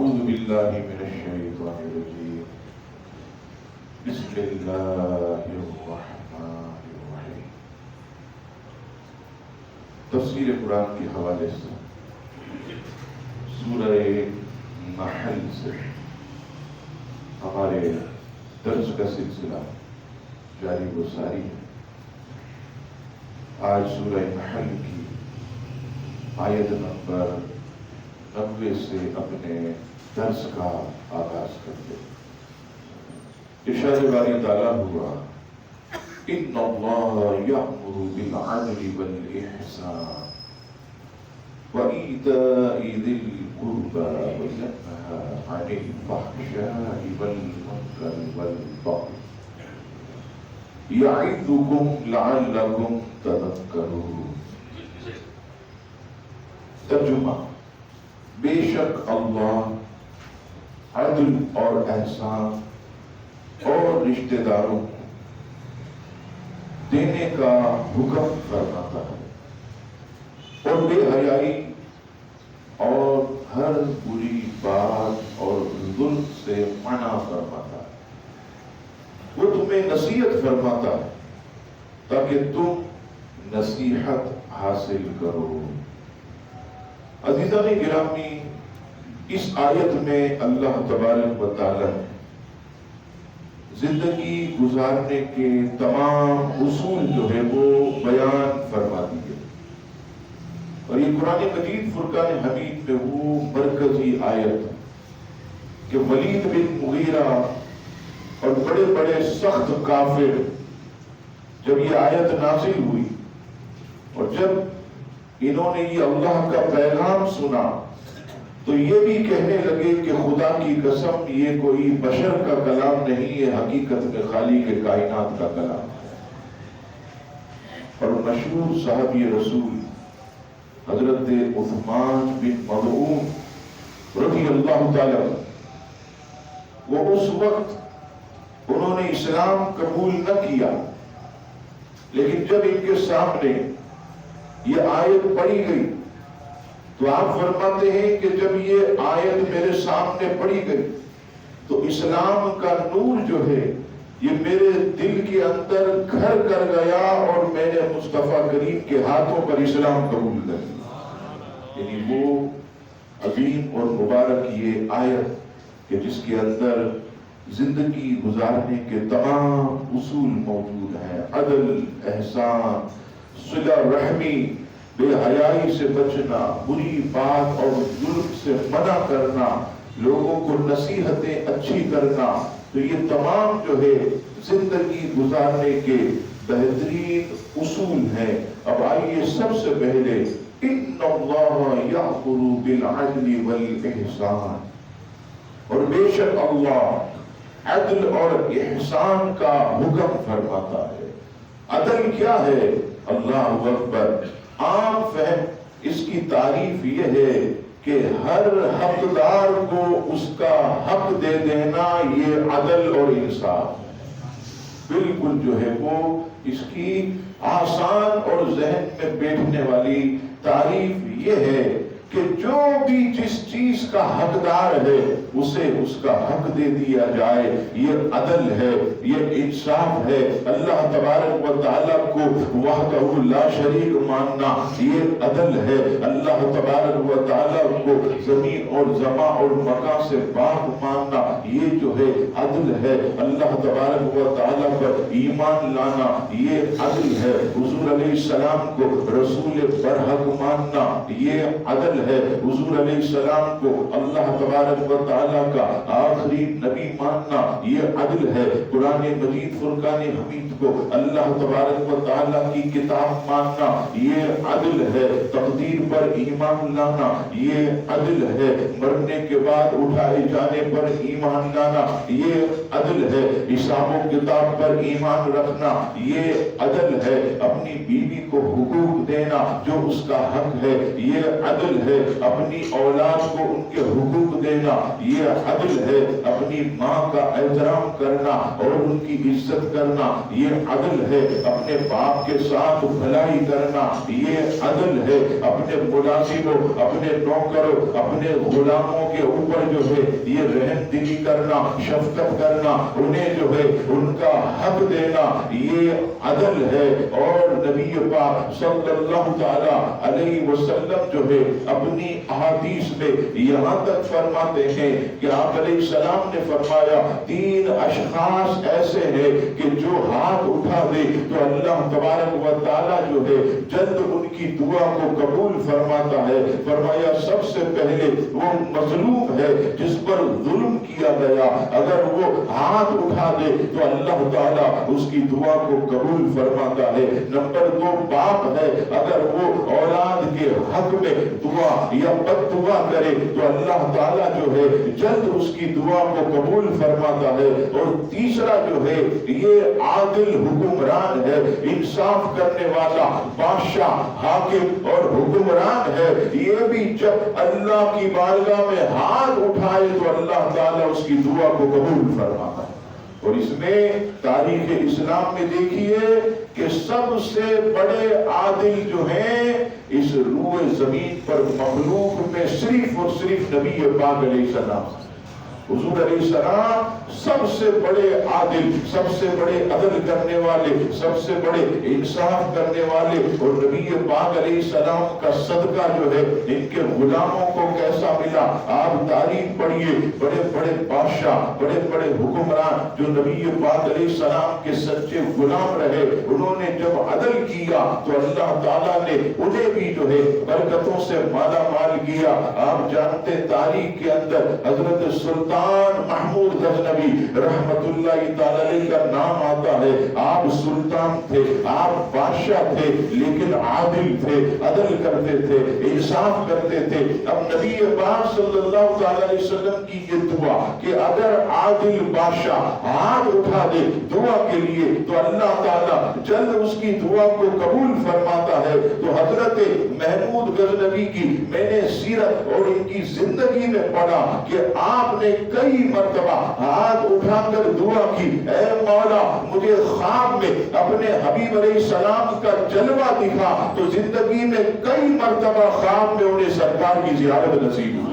أعوذ بالله من الشيطان الرجيم. بسم الله الرحمن الرحيم. تفسیر قرآن کے حوالے سے سورہ نحل سے ہمارے درس کا سلسلہ جاری و ساری ہے. آج سورہ نحل کی آیت نمبر 90 سے اپنے درس کا آغاز کرتے. ارشاد باری تعالیٰ ہوا ان اللہ یأمر بالعدل والإحسان وإیتاء ذی القربى وینہی عن الفحشاء والمنکر والبغی یعظکم لعلکم تذکرون. ترجمہ: بے شک اللہ عدل اور احسان اور رشتہ داروں کو دینے کا حکم فرماتا ہے اور بے حیائی اور ہر بری بات اور ظلم سے منع فرماتا ہے. وہ تمہیں نصیحت فرماتا ہے تاکہ تم نصیحت حاصل کرو. عزیزان گرامی، اس آیت میں اللہ تبارک و تعالی نے زندگی گزارنے کے تمام اصول جو ہے وہ بیان فرما دیے. اور یہ قرآن مجید فرقان حمید میں وہ مرکزی آیت ہے کہ ولید بن مغیرہ اور بڑے بڑے سخت کافر جب یہ آیت نازل ہوئی اور جب انہوں نے یہ اللہ کا پیغام سنا تو یہ بھی کہنے لگے کہ خدا کی قسم یہ کوئی بشر کا کلام نہیں ہے، حقیقت میں خالق کے کائنات کا کلام ہے. اور مشہور صحابی رسول حضرت عثمان بن مظعون رضی اللہ تعالی وہ اس وقت انہوں نے اسلام قبول نہ کیا، لیکن جب ان کے سامنے یہ آیت پڑھی گئی تو آپ فرماتے ہیں کہ جب یہ آیت میرے سامنے پڑھی گئی تو اسلام کا نور جو ہے یہ میرے دل کے اندر گھر کر گیا اور میں نے مصطفیٰ کریم کے ہاتھوں پر اسلام قبول کر لیا. یعنی وہ عظیم اور مبارک یہ آیت کہ جس کے اندر زندگی گزارنے کے تمام اصول موجود ہیں: عدل، احسان، صلہ رحمی، بے حیائی سے بچنا، بری بات اور ظلم سے منع کرنا، لوگوں کو نصیحتیں اچھی کرنا. تو یہ تمام جو ہے زندگی گزارنے کے بہترین اصول ہیں. اب آئیے سب سے پہلے ان اللہ یأمر بالعدل والإحسان، اور بے شک اللہ عدل اور احسان کا حکم فرماتا ہے. عدل کیا ہے؟ اللہ اکبر. عام فہم اس کی تعریف یہ ہے کہ ہر حقدار کو اس کا حق دے دینا، یہ عدل اور انصاف ہے. بالکل جو ہے وہ اس کی آسان اور ذہن میں بیٹھنے والی تعریف یہ ہے کہ جو بھی جس چیز کا حقدار ہے اسے اس کا حق دے دیا جائے. یہ عدل ہے، یہ انصاف ہے. اللہ تبارک و تعالیٰ کو وحدہ لا شریک ماننا یہ عدل ہے. اللہ تبارک و تعالیٰ کو زمین اور زمان اور مکان سے پاک ماننا یہ جو ہے عدل ہے. اللہ تبارک و تعالیٰ پر ایمان لانا یہ عدل ہے. حضور علیہ السلام کو رسول برحق ماننا یہ عدل ہے. حضور علیہ السلام کو اللہ تبارک و تعالیٰ کا آخری نبی ماننا یہ عدل ہے. قرآن مجید فرقان حمید کو اللہ تبارک و تعالیٰ کی کتاب ماننا یہ عدل ہے. تقدیر پر ایمان لانا یہ عدل ہے. مرنے کے بعد اٹھائے جانے پر ایمان مان لانا یہ عدل ہے، حساب و کتاب پر ایمان رکھنا یہ عدل ہے، اپنی بیوی کو حقوق دینا جو اس کا حق ہے یہ عدل ہے، اپنی اولاد کو ان کے حقوق دینا یہ عدل ہے، اپنی ماں کا احترام کرنا اور ان کی عزت کرنا یہ عدل ہے، اپنے باپ کے ساتھ بھلائی کرنا یہ عدل ہے، اپنے ملازموں اپنے نوکروں اپنے غلاموں کے اوپر جو ہے یہ رحم دلی کرنا شفقت کرنا انہیں جو ہے ان کا حق دینا یہ عدل ہے۔ اور نبی پاک صلی اللہ تعالی علیہ وسلم جو ہے اپنی احادیث میں یہاں تک فرماتے ہیں کہ آپ علیہ السلام نے فرمایا 3 اشخاص ایسے ہیں کہ جو ہاتھ اٹھا دے تو اللہ تبارک و تعالی جو ہے جلد ان کی دعا کو قبول فرماتا ہے۔ فرمایا سب سے پہلے وہ مظلوم ہے جس پر ظلم کیا گیا، اگر وہ ہاتھ اٹھا دے تو اللہ تعالیٰ اس کی دعا کو قبول فرماتا ہے۔ نمبر 2 باپ ہے، اگر وہ اولاد کے حق میں دعا یا بد دعا کرے تو اللہ تعالیٰ جو ہے جلد اس کی دعا کو قبول فرماتا ہے۔ اور تیسرا جو ہے یہ عادل حکمران ہے، انصاف کرنے والا بادشاہ حاکم اور حکمران ہے، یہ بھی جب اللہ کی بارگاہ میں ہاتھ اٹھائے تو اللہ تعالیٰ اس کی دعا کو قبول فرماتا ہے۔ اور اس میں تاریخ اسلام میں دیکھیے کہ سب سے بڑے عادل جو ہیں اس روئے زمین پر مخلوق میں صرف اور صرف نبی پاک علیہ السلام، حضور علیہ السلام سب سے بڑے عادل، سب سے بڑے عدل کرنے والے، سب سے بڑے انصاف کرنے والے، اور نبی پاک علیہ السلام کا صدقہ جو ہے ان کے غلاموں کو کیسا ملا۔ آپ تاریخ پڑھیے، بڑے بڑے بادشاہ بڑے بڑے حکمران جو نبی پاک علیہ السلام کے سچے غلام رہے، انہوں نے جب عدل کیا تو اللہ تعالیٰ نے انہیں بھی جو ہے برکتوں سے مالا مال کیا۔ آپ جانتے تاریخ کے اندر حضرت سلطان محمود غزنوی رحمت اللہ تعالی کا نام آتا ہے۔ آپ سلطان تھے، آپ بادشاہ تھے، لیکن عادل تھے، عدل کرتے تھے، انصاف کرتے تھے۔ اب نبی پاک صلی اللہ تعالی علیہ وسلم کی یہ دعا کہ اگر عادل بادشاہ ہاتھ اٹھا دے دعا کے لیے تو اللہ تعالیٰ جلد اس کی دعا کو قبول فرماتا ہے۔ تو حضرت محمود غزنوی کی میں نے سیرت اور ان کی زندگی میں پڑھا کہ آپ نے کئی مرتبہ ہاتھ اٹھا کر دعا کی، اے مولا مجھے خواب میں اپنے حبیب علیہ السلام کا جلوہ دکھا۔ تو زندگی میں کئی مرتبہ خواب میں انہیں سرکار کی زیارت نصیب ہوئی۔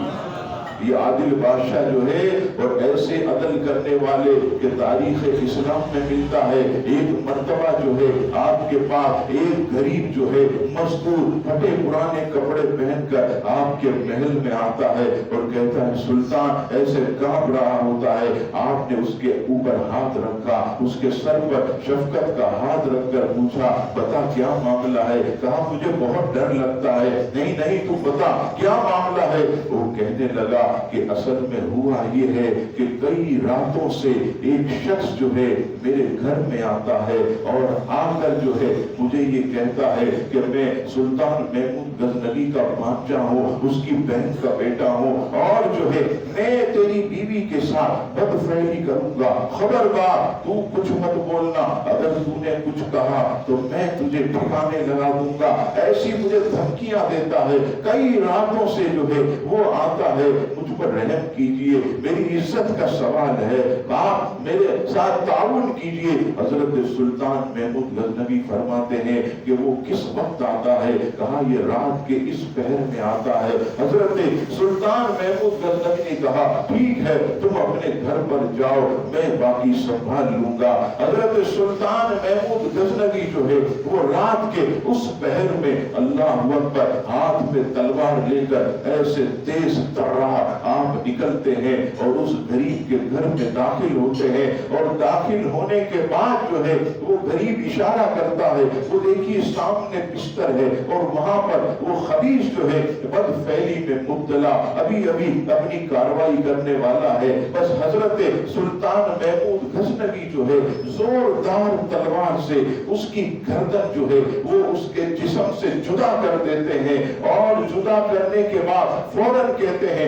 یہ عادل بادشاہ جو ہے اور ایسے عدل کرنے والے کہ تاریخ اسلام میں ملتا ہے۔ ایک مرتبہ جو ہے آپ کے پاس ایک غریب جو ہے مزدور پھٹے پرانے کپڑے پہن کر آپ کے محل میں آتا ہے اور کہتا ہے سلطان ایسے کانپ رہا ہوتا ہے۔ آپ نے اس کے اوپر ہاتھ رکھا، اس کے سر پر شفقت کا ہاتھ رکھ کر پوچھا بتا کیا معاملہ ہے؟ کہا مجھے بہت ڈر لگتا ہے۔ نہیں نہیں تو بتا کیا معاملہ ہے؟ وہ کہنے لگا کہ اصل میں ہوا یہ ہے کہ کئی راتوں سے ایک شخص جو ہے میرے گھر میں آتا ہے اور آ کر جو ہے مجھے یہ کہتا ہے کہ میں سلطان محمود غزنوی کا بھانجا ہوں، اس کی بہن کا بیٹا ہوں، اور جو ہے میں تیری بیوی کے ساتھ بدفعلی کروں گا، خبردار تو کچھ مت بولنا، اگر تو نے کچھ کہا تو میں تجھے ٹھکانے لگا دوں گا، ایسی مجھے دھمکیاں دیتا ہے۔ کئی راتوں سے جو ہے وہ آتا ہے، مجھ پر رحم کیجئے، میری عزت کا سوال ہے، آپ میرے ساتھ تعاون کیجئے۔ حضرت سلطان محمود غزنوی فرماتے ہیں کہ وہ کس وقت آتا ہے؟ کہا یہ رات کے اس پہر میں آتا ہے۔ حضرت سلطان محمود غزنوی نے کہا ٹھیک ہے تم اپنے گھر پر جاؤ، میں باقی سنبھال لوں گا۔ حضرت سلطان محمود غزنوی جو ہے وہ رات کے اس پہر میں اللہ اکبر ہاتھ میں تلوار لے کر ایسے تیز ترہا آپ نکلتے ہیں اور اس غریب کے گھر میں داخل ہوتے ہیں، اور داخل ہونے کے بعد جو ہے وہ غریب اشارہ کرتا ہے، وہ دیکھیے سامنے بستر ہے اور وہاں پر وہ خبیث جو ہے بد فعلی میں مبتلا ابھی اپنی کاروائی کرنے والا ہے۔ بس حضرت سلطان محمود غزنوی جو ہے زوردار تلوار سے اس کی گردن جو ہے وہ اس کے جسم سے جدا کر دیتے ہیں، اور جدا کرنے کے بعد فوراً کہتے ہیں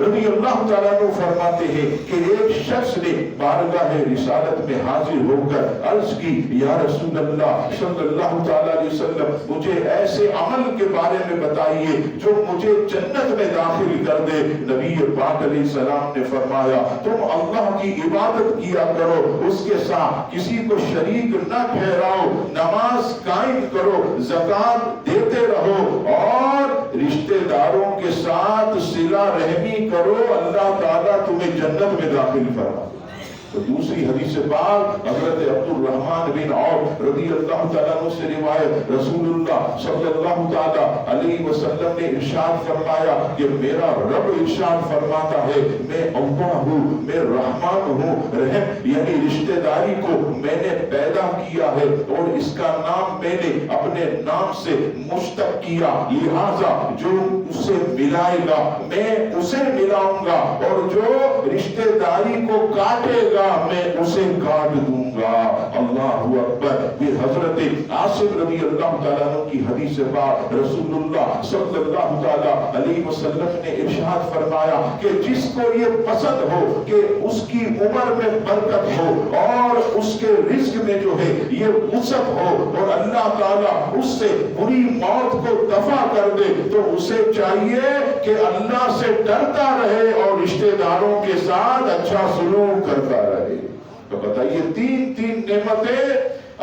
رضی اللہ تعالیٰ عنہ فرماتے ہیں کہ ایک شخص نے بارگاہ رسالت میں حاضر ہو کر عرض کی یا رسول اللہ صلی اللہ تعالیٰ علیہ وسلم مجھے ایسے عمل کے بارے میں بتائیے جو مجھے جنت میں داخل کر دے۔ نبی پاک علیہ السلام نے فرمایا تم اللہ کی عبادت کیا کرو، اس کے ساتھ کسی کو شریک نہ ٹھہراؤ، نماز قائم کرو، زکات دیتے رہو اور رشتہ داروں کے ساتھ صلہ رحمی کرو، اللہ تعالیٰ تمہیں جنت میں داخل فرما۔ تو دوسری حدیث پاک حضرت عبد الرحمن بن عوف رضی اللہ تعالیٰ عنہ سے روایت، رسول اللہ صلی اللہ تعالیٰ علیہ وسلم نے ارشاد فرمایا کہ میرا رب ارشاد فرماتا ہے میں اللہ ہوں، میں رحمان ہوں، رحم یعنی رشتہ داری کو میں نے پیدا کیا ہے اور اس کا نام میں نے اپنے نام سے مشتق کیا، لہذا جو اسے ملائے گا میں اسے ملاؤں گا اور جو رشتہ داری کو کاٹے گا میں اسے کاٹ دوں گا۔ اللہ اکبر۔ پھر حضرت عاصم رضی اللہ تعالیٰ عنہ کی حدیث پاک رسول اللہ صلی اللہ تعالیٰ علیہ وسلم نے ارشاد فرمایا کہ جس کو یہ پسند ہو کہ اس کی عمر میں برکت ہو اور اس کے رزق میں جو ہے یہ وسعت ہو اور اللہ تعالیٰ اس سے بری موت کو دفع کر دے تو اسے چاہیے کہ اللہ سے ڈرتا رہے اور رشتہ داروں کے ساتھ اچھا سلوک کرتا رہے۔ تو بتائیے تین نعمتیں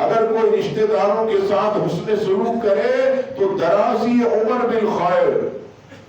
اگر کوئی رشتہ داروں کے ساتھ حسن سلوک کرے تو درازی عمر بالخیر۔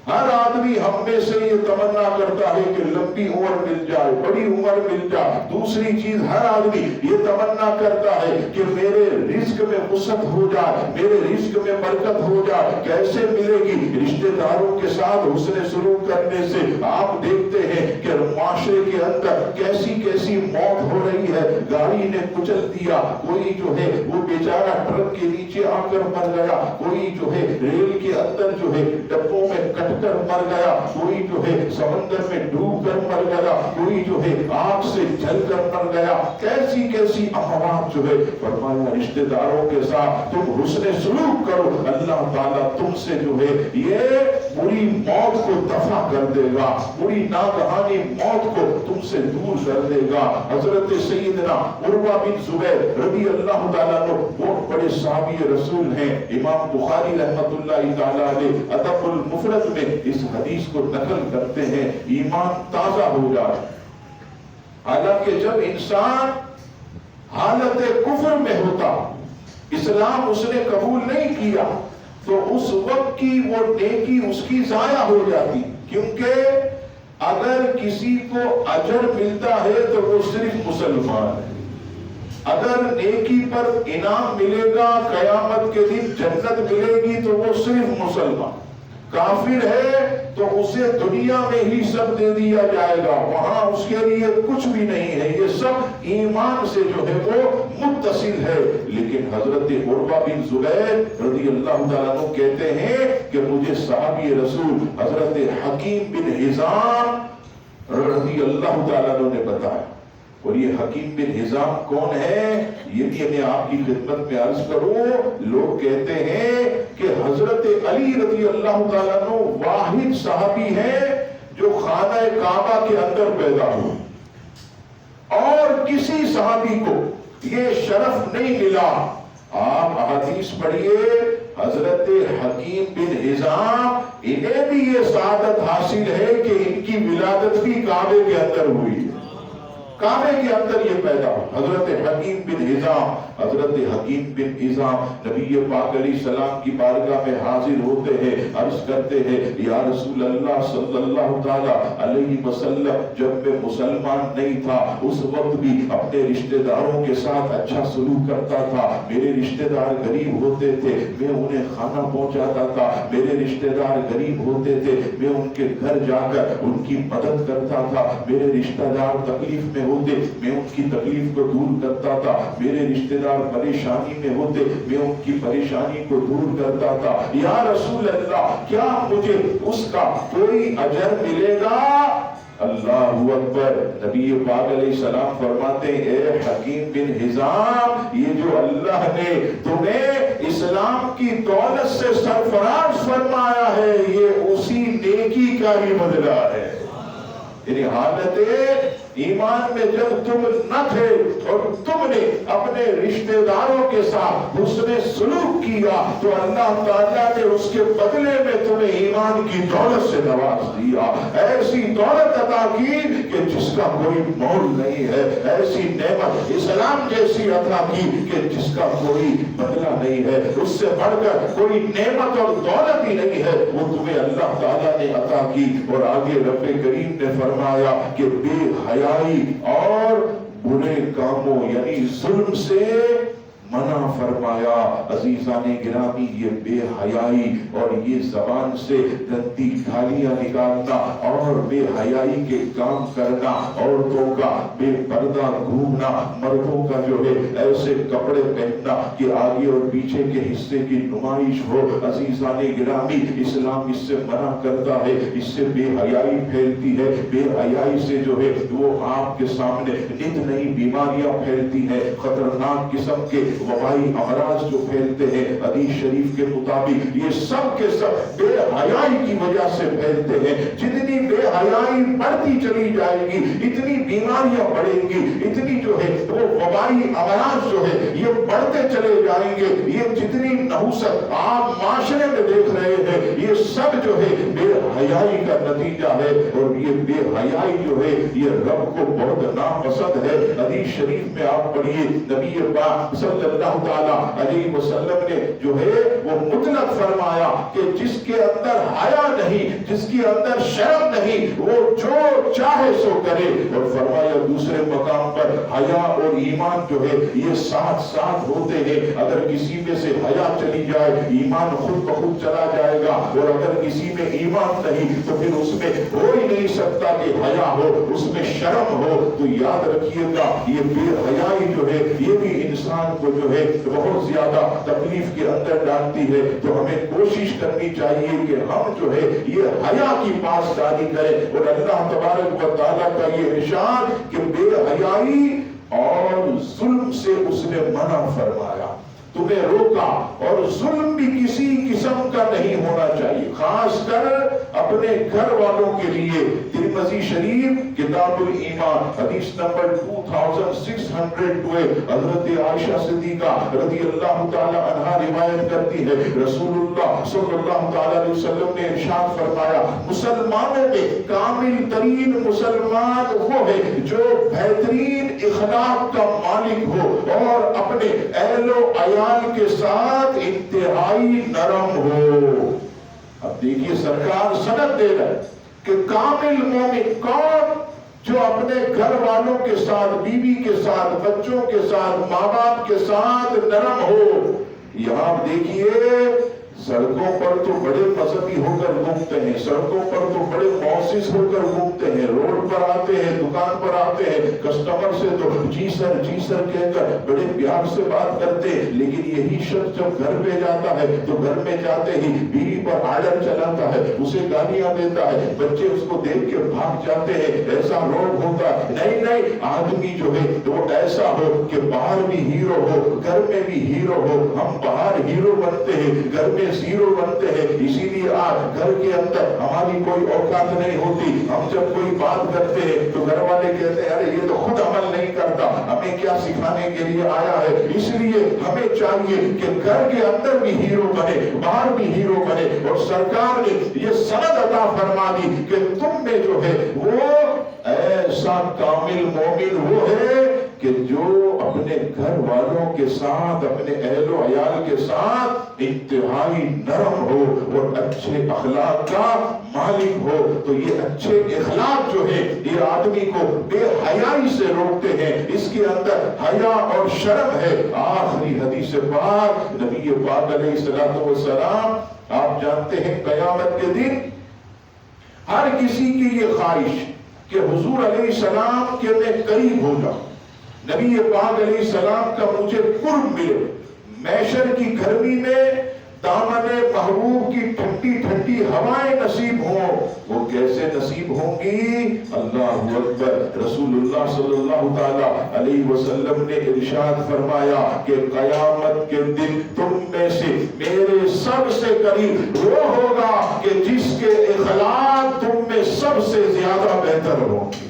ہر آدمی ہم میں سے یہ تمنا کرتا ہے کہ لمبی عمر مل جائے، بڑی عمر مل جائے۔ دوسری چیز ہر آدمی یہ تمنا کرتا ہے کہ میرے رزق میں وسعت ہو جائے، میرے رزق میں برکت ہو جائے۔ کیسے ملے گی؟ رشتہ داروں کے ساتھ حسن سلوک کرنے سے۔ آپ دیکھتے ہیں کہ معاشرے کے اندر کیسی موت ہو رہی ہے، گاڑی نے کچل دیا، کوئی جو ہے وہ بیچارہ ٹرک کے نیچے آ کر مر گیا، کوئی جو ہے ریل کے اندر جو ہے ڈبوں میں کٹ کر مر گیا، کوئی جو ہے سمندر میں ڈوب کر مر گیا، کوئی جو ہے آگ سے جل کر مر گیا۔ کیسی اموات جو ہے۔ فرمایا رشتہ داروں کے ساتھ تم حسن سلوک کرو، اللہ تعالیٰ تم سے جو ہے یہ بری موت کو دفع کر دے گا، بری ناگہانی موت کو تم سے دور کر دے گا۔ حضرت سیدنا عروہ بن زبیر رضی اللہ تعالیٰ عنہ بہت بڑے صحابی رسول ہیں۔ امام بخاری رحمۃ اللہ تعالیٰ علیہ ادب المفرد میں اس حدیث کو نقل کرتے ہیں، ایمان تازہ ہو جائے۔ حالانکہ جب انسان حالت کفر میں ہوتا، اسلام اس نے قبول نہیں کیا، تو اس وقت کی وہ نیکی اس کی ضائع ہو جاتی، کیونکہ اگر کسی کو اجر ملتا ہے تو وہ صرف مسلمان ہے۔ اگر نیکی پر انعام ملے گا، قیامت کے دن جنت ملے گی، تو وہ صرف مسلمان۔ کافر ہے تو اسے دنیا میں ہی سب دے دیا جائے گا، وہاں اس کے لیے کچھ بھی نہیں ہے، یہ سب ایمان سے جو ہے وہ متصل ہے۔ لیکن حضرت عروہ بن زبیر رضی اللہ تعالیٰ عنہ کہتے ہیں کہ مجھے صحابی رسول حضرت حکیم بن حزام رضی اللہ تعالیٰ عنہ نے بتایا۔ اور یہ حکیم بن حزام کون ہے؟ یہ بھی میں آپ کی خدمت میں عرض کروں، لوگ کہتے ہیں کہ حضرت علی رضی اللہ تعالیٰ عنہ واحد صحابی ہیں جو خانہ کعبہ کے اندر پیدا ہوئے، اور کسی صحابی کو یہ شرف نہیں ملا۔ آپ حدیث پڑھیے، حضرت حکیم بن حزام انہیں بھی یہ سعادت حاصل ہے کہ ان کی ولادت بھی کعبے کے اندر ہوئی، کعبے کے اندر یہ پیدا ہو۔ حضرت حکیم بن حزام نبی پاک علیہ السلام کی بارگاہ میں حاضر ہوتے ہیں، عرض کرتے ہیں یا رسول اللہ صلی اللہ تعالی علیہ وسلم، جب میں مسلمان نہیں تھا اس وقت بھی اپنے رشتہ داروں کے ساتھ اچھا سلوک کرتا تھا، میرے رشتہ دار غریب ہوتے تھے میں انہیں کھانا پہنچاتا تھا، میرے رشتہ دار غریب ہوتے تھے میں ان کے گھر جا کر ان کی مدد کرتا تھا، میرے رشتہ دار تکلیف میں ہوتے میں ان کی تکلیف کو دور کرتا تھا، میرے رشتہ دار پریشانی میں ہوتے میں ان کی پریشانی کو دور کرتا تھا۔ یا رسول اللہ کیا مجھے اس کا کوئی اجر ملے گا؟ اللہ اکبر۔ نبی پاک علیہ السلام فرماتے ہیں اے حکیم بن حزام، یہ جو اللہ نے تمہیں اسلام کی دولت سے سرفراز فرمایا ہے یہ اسی نیکی کا ہی بدلہ ہے۔ یعنی حالت ایمان میں جب تم نہ تھے اور تم نے اپنے رشتہ داروں کے ساتھ حسن سلوک کیا تو اللہ تعالیٰ نے اس کے بدلے میں تمہیں ایمان کی دولت سے نواز دیا، ایسی دولت عطا کی کہ جس کا کوئی مول نہیں ہے، ایسی نعمت اسلام جیسی عطا کی کہ جس کا کوئی بدلہ نہیں ہے، اس سے بڑھ کر کوئی نعمت اور دولت ہی نہیں ہے، وہ تمہیں اللہ تعالیٰ نے عطا کی۔ اور آگے رب کریم نے فرمایا کہ بے حیائی اور برے کاموں یعنی ظلم سے منع فرمایا۔ عزیزان گرامی، یہ بے حیائی اور یہ زبان سے گندی گالیاں نکالنا اور بے حیائی کے کام کرنا، عورتوں کا بے پردہ گھومنا، مردوں کا جو ہے ایسے کپڑے پہننا کہ آگے اور پیچھے کے حصے کی نمائش ہو، عزیزان گرامی اسلام اس سے منع کرتا ہے، اس سے بے حیائی پھیلتی ہے۔ بے حیائی سے جو ہے وہ آپ کے سامنے نت نئی بیماریاں پھیلتی ہیں، خطرناک قسم کے وبائی امراض جو پھیلتے ہیں، حدیث شریف کے مطابق یہ سب کے سب بے حیائی کی وجہ سے پھیلتے ہیں۔ جتنی بے حیائی بڑھتی چلی جائے گی اتنی بیماریاں بڑھیں گی، اتنی جو ہے وہ وبائی امراض جو ہے یہ بڑھتے چلے جائیں گے۔ یہ جتنی نحوست آپ معاشرے میں دیکھ رہے ہیں یہ سب جو ہے بے حیائی کا نتیجہ ہے، اور یہ بے حیائی جو ہے یہ رب کو بہت ناپسند ہے۔ حدیث شریف میں آپ پڑھیے، نبی پاک صلی اللہ تعالیٰ علیہ وسلم نے جو ہے وہ مطلق فرمایا کہ جس کے اندر حیا نہیں، جس کے اندر شرم نہیں، وہ جو چاہے سو کرے۔ اور فرمایا دوسرے مقام پر حیا اور ایمان جو ہے یہ ساتھ ساتھ ہوتے ہیں، اگر کسی میں سے حیا چلی جائے ایمان خود بخود چلا جائے گا، اور اگر کسی میں ایمان نہیں تو پھر اس میں ہو ہی نہیں سکتا کہ حیا ہو، اس میں شرم ہو۔ تو یاد رکھیے گا یہ بے حیائی جو ہے یہ بھی انسان کو جو ہے بہت زیادہ تکلیف کے اندر ڈالتی ہے۔ تو ہمیں کوشش کرنی چاہیے کہ ہم جو ہے یہ حیا کی پاسداری کریں، اور اللہ تبارک و تعالیٰ کا یہ ارشاد کہ بے حیائی اور ظلم سے اس نے منع فرمایا، تمہیں روکا، اور ظلم بھی کسی قسم کا نہیں ہونا چاہیے، خاص کر اپنے گھر والوں کے لیے۔ ترمذی شریف کتاب الایمان حدیث نمبر 2602 حضرت عائشہ صدیقہ رضی اللہ تعالی عنہا روایت کرتی ہے، رسول اللہ صلی اللہ تعالی علیہ وسلم نے ارشاد فرمایا، مسلمانوں میں کامل ترین مسلمان وہ ہے جو بہترین اخلاق کا مالک ہو اور اپنے اہل و عیال کے ساتھ انتہائی نرم ہو۔ اب دیکھیے سرکار سند دے رہے کہ کامل مومن کون؟ جو اپنے گھر والوں کے ساتھ، بیوی کے ساتھ، بچوں کے ساتھ، ماں باپ کے ساتھ نرم ہو۔ یہاں دیکھیے سڑکوں پر تو بڑے مذہبی ہو کر گھومتے ہیں، سڑکوں پر تو بڑے معزز ہو کر گھومتے ہیں، روڈ پر آتے ہیں، دکان پر آتے ہیں، کسٹمر سے تو جی سر کہہ کر بڑے پیار سے بات کرتے ہیں، لیکن یہی شخص جب گھر پہ جاتا ہے تو گھر میں جاتے ہی بیوی پر آڈر چلاتا ہے، اسے گالیاں دیتا ہے، بچے اس کو دیکھ کے بھاگ جاتے ہیں، ایسا روڈ ہوتا ہے۔ نہیں، آدمی جو ہے وہ ایسا ہو کہ باہر بھی ہیرو ہو، گھر میں بھی ہیرو ہو۔ ہم باہر ہیرو بنتے ہیں، گھر میں زیرو بنتے ہیں، اسی لیے آج گھر کے اندر ہماری کوئی اوقات نہیں ہوتی۔ ہم جب کوئی بات کرتے ہیں تو گھر والے کہتے ہیں ارے یہ تو خود عمل نہیں کرتا، ہمیں کیا سکھانے کے لیے آیا ہے۔ اس لیے ہمیں چاہیے کہ گھر کے اندر بھی ہیرو بنے، باہر بھی ہیرو بنے، اور سرکار نے یہ سند عطا فرما دی کہ تم میں جو ہے وہ ایسا کامل مومن وہ ہے کہ جو اپنے گھر والوں کے ساتھ، اپنے اہل و عیال کے ساتھ انتہائی نرم ہو اور اچھے اخلاق کا مالک ہو۔ تو یہ اچھے اخلاق جو ہے یہ آدمی کو بے حیائی سے روکتے ہیں، اس کے اندر حیا اور شرم ہے۔ آخری حدیث پاک نبی پاک علیہ الصلوۃ والسلام، آپ جانتے ہیں قیامت کے دن ہر کسی کی یہ خواہش کہ حضور علیہ السلام کے میں قریب ہو جاؤں، نبی پاک علیہ السلام کا مجھے قرب ملے، محشر کی گرمی میں دامن محبوب کی ٹھنڈی ٹھنڈی ہوائیں نصیب ہوں. وہ کیسے نصیب ہوں گی؟ اللہ اکبر. رسول اللہ صلی اللہ تعالی علیہ وسلم نے ارشاد فرمایا کہ قیامت کے دن تم میں سے میرے سب سے قریب وہ ہوگا کہ جس کے اخلاق تم میں سب سے زیادہ بہتر ہوں گے.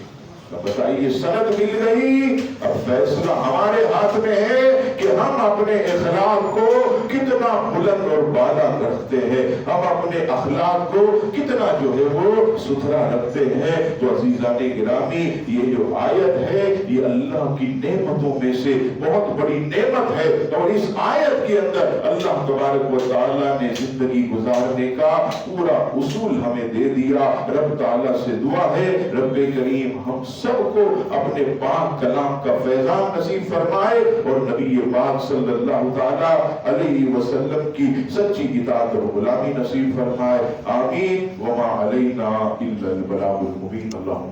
بتائیے سند مل گئی. اب فیصلہ ہمارے ہاتھ میں ہے کہ ہم اپنے اخلاق کو کتنا بلند اور بالا رکھتے ہیں, ہم اپنے اخلاق کو کتنا جو ہے وہ ستھرا رکھتے ہیں. تو عزیزان گرامی, یہ جو آیت ہے یہ اللہ کی نعمتوں میں سے بہت بڑی نعمت ہے, اور اس آیت کے اندر اللہ تبارک و تعالیٰ نے زندگی گزارنے کا پورا اصول ہمیں دے دیا. رب تعالیٰ سے دعا ہے رب کریم ہم سب کو اپنے پاک کلام کا فیضان نصیب فرمائے, اور نبی پاک صلی اللہ تعالی علیہ وسلم کی سچی اطاعت اور غلامی نصیب فرمائے. آمین. وما علینا الا البلاغ المبین. اللہم